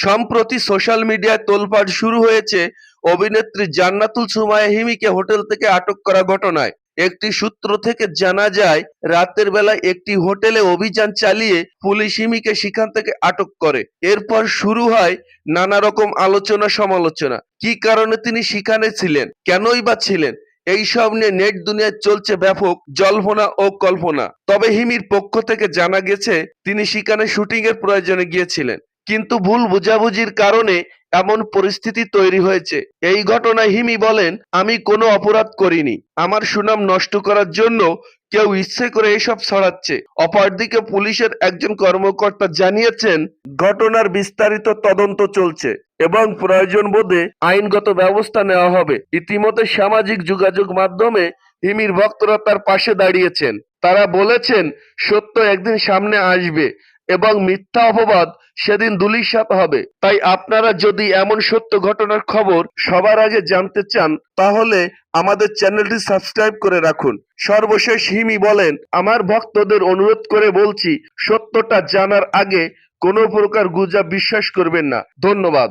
সম্প্রতি সোশ্যাল মিডিয়ায় তোলপাড় শুরু হয়েছে অভিনেত্রী জান্নাতুল সুমাইয়া হিমিকে হোটেল থেকে আটক করা ঘটনায়। একটি সূত্র থেকে জানা যায়, রাতের বেলায় একটি হোটেলে অভিযান চালিয়ে পুলিশ হিমিকে সেখান থেকে আটক করে। এরপর শুরু হয় নানা রকম আলোচনা সমালোচনা। কি কারণে তিনি সেখানে ছিলেন, কেনই বা ছিলেন, এইসব নিয়ে নেট দুনিয়ায় চলছে ব্যাপক জল্পনা ও কল্পনা। তবে হিমির পক্ষ থেকে জানা গেছে তিনি সেখানে শুটিং এর প্রয়োজনে গিয়েছিলেন, কিন্তু ভুল বোঝাবুঝির কারণে এমন পরিস্থিতি তৈরি হয়েছে। এই ঘটনায় হিমি বলেন, আমি কোনো অপরাধ করিনি, আমার সুনাম নষ্ট করার জন্য কেউ ইচ্ছে করে এসব ছড়াচ্ছে। অপরদিকে পুলিশের একজন কর্মকর্তা জানিয়েছেন, ঘটনার বিস্তারিত তদন্ত চলছে এবং প্রয়োজন বোধে আইনগত ব্যবস্থা নেওয়া হবে। ইতিমধ্যে সামাজিক যোগাযোগ মাধ্যমে হিমির ভক্তরা তার পাশে দাঁড়িয়েছেন। তারা বলেছেন, সত্য একদিন সামনে আসবে এবং মিথ্যা অপবাদ সেদিন ধূলিসাৎ হবে। তাই আপনারা যদি এমন সত্য ঘটনার খবর সবার আগে জানতে চান, তাহলে আমাদের চ্যানেলটি সাবস্ক্রাইব করে রাখুন। সর্বশেষ হিমি বলেন, আমার ভক্তদের অনুরোধ করে বলছি, সত্যটা জানার আগে কোনো প্রকার গুজব বিশ্বাস করবেন না। ধন্যবাদ।